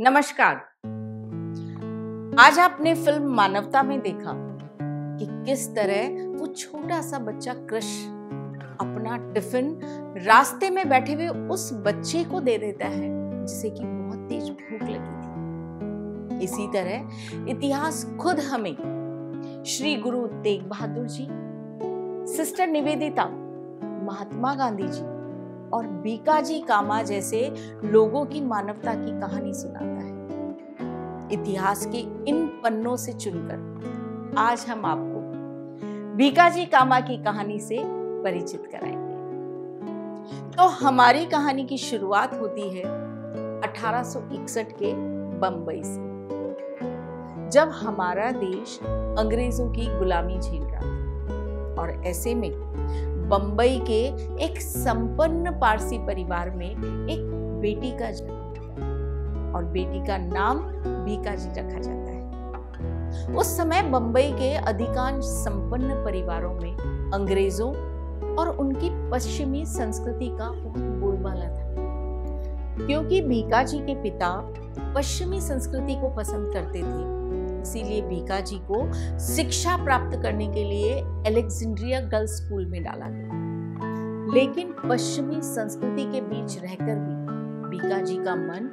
नमस्कार। आज आपने फिल्म मानवता में देखा कि किस तरह वो छोटा सा बच्चा कृष अपना टिफिन रास्ते में बैठे हुए उस बच्चे को दे देता है जिसे कि बहुत तेज भूख लगी थी। इसी तरह इतिहास खुद हमें श्री गुरु तेग बहादुर जी, सिस्टर निवेदिता, महात्मा गांधी जी और बीकाजी कामा जैसे लोगों की मानवता की कहानी सुनाता है। इतिहास के इन पन्नों से चुनकर आज हम आपको बीकाजी कामा की कहानी से परिचित कराएंगे। तो हमारी कहानी की शुरुआत होती है 1861 के बंबई से, जब हमारा देश अंग्रेजों की गुलामी झेल रहा था। और ऐसे में बंबई के एक संपन्न पारसी परिवार में एक बेटी का जन्म होता है और बेटी का नाम बीकाजी रखा जाता है। उस समय बंबई के अधिकांश संपन्न परिवारों में अंग्रेजों और उनकी पश्चिमी संस्कृति का बहुत बोलबाला था। क्योंकि बीकाजी के पिता पश्चिमी संस्कृति को पसंद करते थे, इसीलिए बीकाजी को शिक्षा प्राप्त करने के लिए अलेक्जेंड्रिया गर्ल्स स्कूल में डाला गया। लेकिन पश्चिमी संस्कृति के बीच रहकर भी बीकाजी का मन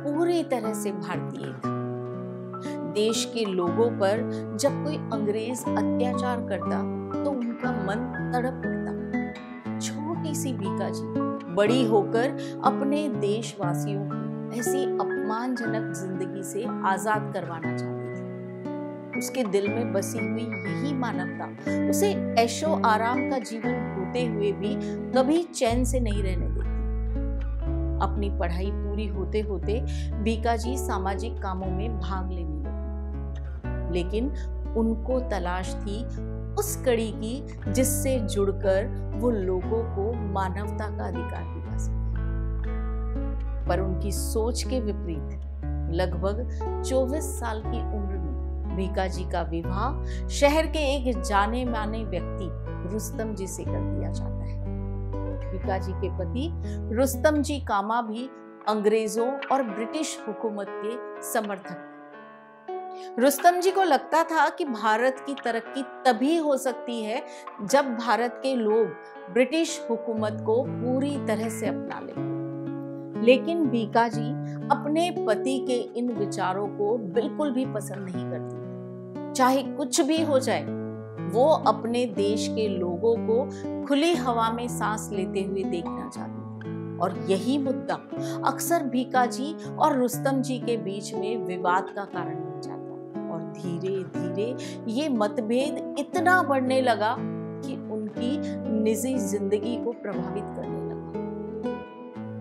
पूरी तरह से भारतीय था। देश के लोगों पर जब कोई अंग्रेज अत्याचार करता तो उनका मन तड़प उठता। छोटी सी बीकाजी बड़ी होकर अपने देशवासियों को ऐसी अपमानजनक जिंदगी से आजाद करवाना चाहती। उसके दिल में बसी हुई यही मानवता उसे ऐशो आराम का जीवन होते हुए भी कभी चैन से नहीं रहने देती। अपनी पढ़ाई पूरी होते होते बीकाजी सामाजिक कामों में भाग लेने लगी, लेकिन उनको तलाश थी उस कड़ी की जिससे जुड़कर वो लोगों को मानवता का अधिकार दिला सके। पर उनकी सोच के विपरीत लगभग 24 साल की उम्र में बीकाजी का विवाह शहर के एक जाने माने व्यक्ति रुस्तम जी से कर दिया जाता है। बीकाजी के पति रुस्तम जी कामा भी अंग्रेजों और ब्रिटिश हुकूमत के समर्थक थे। रुस्तम जी को लगता था कि भारत की तरक्की तभी हो सकती है जब भारत के लोग ब्रिटिश हुकूमत को पूरी तरह से अपना लें। लेकिन बीकाजी अपने पति के इन विचारों को बिल्कुल भी पसंद नहीं करती। चाहे कुछ भी हो जाए, वो अपने देश के लोगों को खुली हवा में सांस लेते हुए देखना चाहती। और यही मुद्दा अक्सर बीकाजी और रुस्तम जी के बीच में विवाद का कारण बन जाता। और धीरे धीरे ये मतभेद इतना बढ़ने लगा कि उनकी निजी जिंदगी को प्रभावित करने लगा।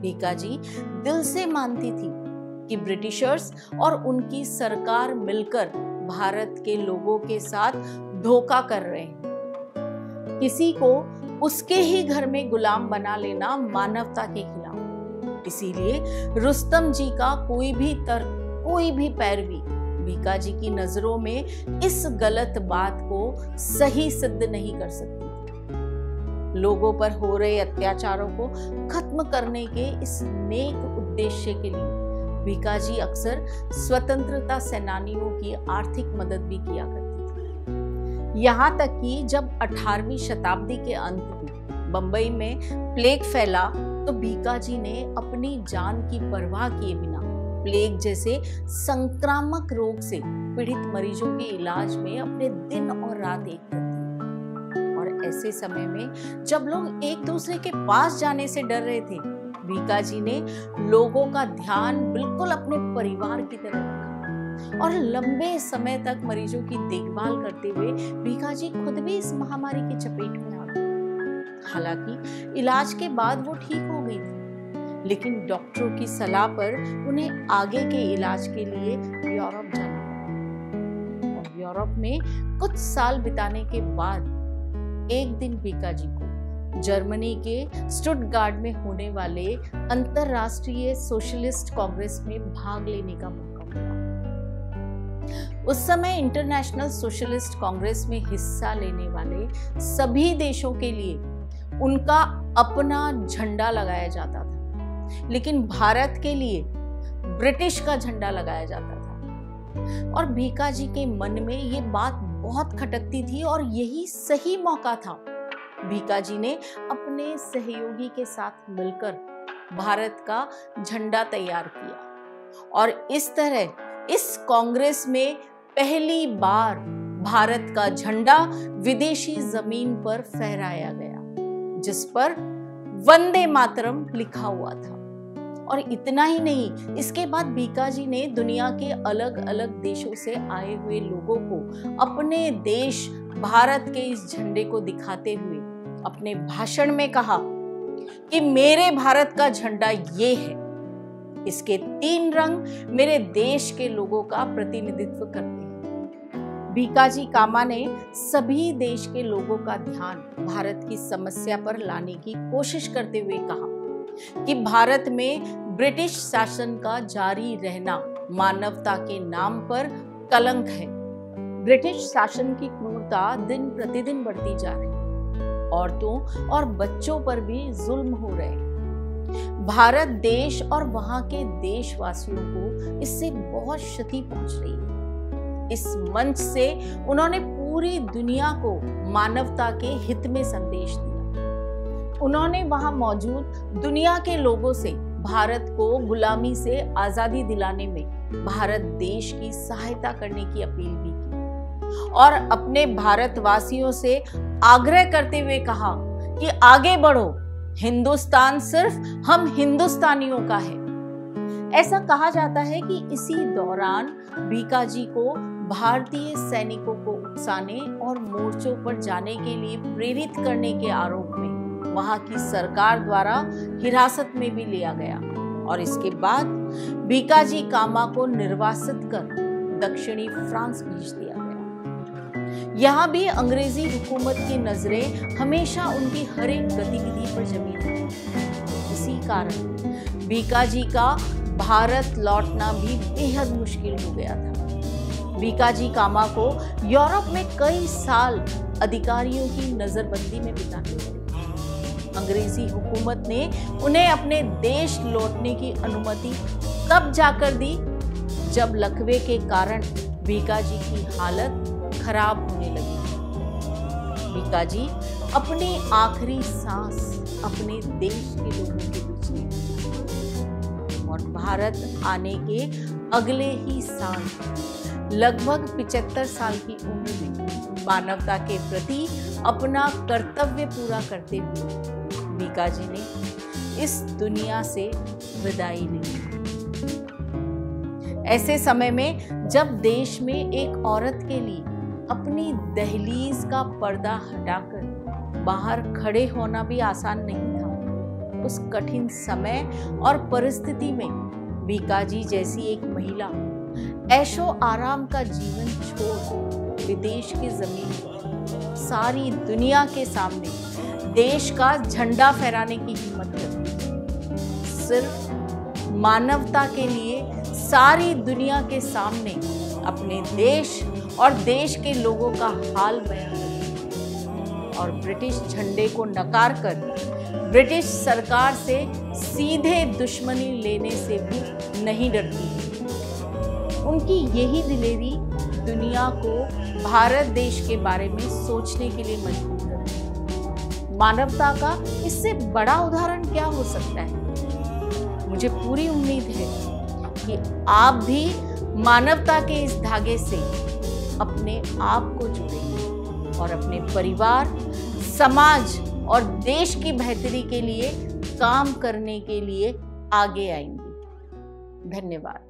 बीकाजी दिल से मानती थी कि ब्रिटिशर्स और उनकी सरकार मिलकर भारत के लोगों के साथ धोखा कर रहे हैं। किसी को उसके ही घर में गुलाम बना लेना मानवता के खिलाफ। इसीलिए रुस्तम जी का कोई भी तर्क, कोई भी पैरवी बीकाजी की नजरों में इस गलत बात को सही सिद्ध नहीं कर सकती। लोगों पर हो रहे अत्याचारों को खत्म करने के इस नेक उद्देश्य के लिए बीकाजी अक्सर स्वतंत्रता सेनानियों की आर्थिक मदद भी किया करती थी। यहाँ तक कि जब 18वीं शताब्दी के अंत में बंबई में प्लेग फैला तो बीकाजी ने अपनी जान की परवाह किए बिना प्लेग जैसे संक्रामक रोग से पीड़ित मरीजों के इलाज में अपने दिन और रात एक कर दिए। और ऐसे समय में जब लोग एक दूसरे के पास जाने से डर रहे थे, बीकाजी ने लोगों का ध्यान बिल्कुल अपने परिवार की तरह रखा और लंबे समय तक मरीजों की देखभाल करते हुए बीकाजी खुद भी इस महामारी की चपेट में आ गई। हालांकि इलाज के बाद वो ठीक हो गई थी, लेकिन डॉक्टरों की सलाह पर उन्हें आगे के इलाज के लिए यूरोप जाना पड़ा। और यूरोप में कुछ साल बिताने के बाद एक दिन बीकाजी को जर्मनी के स्टुटगार्ट में होने वाले अंतरराष्ट्रीय सोशलिस्ट कांग्रेस में भाग लेने का मौका मिला। उस समय इंटरनेशनल सोशलिस्ट कांग्रेस में हिस्सा लेने वाले सभी देशों के लिए उनका अपना झंडा लगाया जाता था, लेकिन भारत के लिए ब्रिटिश का झंडा लगाया जाता था। और भीकाजी के मन में ये बात बहुत खटकती थी और यही सही मौका था। भीकाजी ने अपने सहयोगी के साथ मिलकर भारत का झंडा तैयार किया और इस तरह इस कांग्रेस में पहली बार भारत का झंडा विदेशी जमीन पर फहराया गया, जिस पर वंदे मातरम लिखा हुआ था। और इतना ही नहीं, इसके बाद भीकाजी ने दुनिया के अलग अलग देशों से आए हुए लोगों को अपने देश भारत के इस झंडे को दिखाते हुए अपने भाषण में कहा कि मेरे भारत का झंडा ये है, इसके 3 रंग मेरे देश के लोगों का प्रतिनिधित्व करते हैं। भीकाजी कामा ने सभी देश के लोगों का ध्यान भारत की समस्या पर लाने की कोशिश करते हुए कहा कि भारत में ब्रिटिश शासन का जारी रहना मानवता के नाम पर कलंक है। ब्रिटिश शासन की क्रूरता दिन प्रतिदिन बढ़ती जा रही है, औरतों और बच्चों पर भी जुल्म हो रहे हैं। भारत देश और वहां के देशवासियों को इससे बहुत क्षति पहुंच रही है। इस मंच से उन्होंने पूरी दुनिया को मानवता के हित में संदेश दिया। उन्होंने वहां मौजूद दुनिया के लोगों से भारत को गुलामी से आजादी दिलाने में भारत देश की सहायता करने की अपील भी की और अपने भारतवासियों से आग्रह करते हुए कहा कि आगे बढ़ो, हिंदुस्तान सिर्फ हम हिंदुस्तानियों का है। ऐसा कहा जाता है कि इसी दौरान भीकाजी को भारतीय सैनिकों को उकसाने और मोर्चों पर जाने के लिए प्रेरित करने के आरोप में वहां की सरकार द्वारा हिरासत में भी लिया गया और इसके बाद भीकाजी कामा को निर्वासित कर दक्षिणी फ्रांस भेज दिया गया। यहाँ भी अंग्रेजी हुकूमत की नजरें हमेशा उनकी हर एक गतिविधि पर जमी रही। इसी कारण भीकाजी का भारत लौटना भी बेहद मुश्किल हो गया था। भीकाजी कामा को यूरोप में कई साल अधिकारियों की नजरबंदी में बिताने पड़े। अंग्रेजी हुकूमत ने उन्हें अपने देश लौटने की अनुमति तब जाकर दी जब लकवे के कारण भीकाजी की हालत खराब होने लगी। भीकाजी अपनी आखिरी सांस अपने देश के लोगों के बीच ली और भारत आने के अगले ही साल लगभग 75 साल की उम्र में मानवता के प्रति अपना कर्तव्य पूरा करते हुए भीकाजी ने इस दुनिया से विदाई ली। ऐसे समय में जब देश में एक औरत के लिए अपनी दहलीज का पर्दा हटाकर बाहर खड़े होना भी आसान नहीं था, उस कठिन समय और परिस्थिति में भीकाजी जैसी एक महिला ऐशो आराम का जीवन छोड़ विदेश की जमीन पर सारी दुनिया के सामने देश का झंडा फहराने की हिम्मत करती। सिर्फ मानवता के लिए सारी दुनिया के सामने अपने देश और देश के लोगों का हाल बयान करती और ब्रिटिश झंडे को नकार कर ब्रिटिश सरकार से सीधे दुश्मनी लेने से भी नहीं डरती। उनकी यही दिलेरी दुनिया को भारत देश के बारे में सोचने के लिए मजबूर करती है। मानवता का इससे बड़ा उदाहरण क्या हो सकता है। मुझे पूरी उम्मीद है कि आप भी मानवता के इस धागे से अपने आप को जुड़ेंगे और अपने परिवार, समाज और देश की बेहतरी के लिए काम करने के लिए आगे आएंगे। धन्यवाद।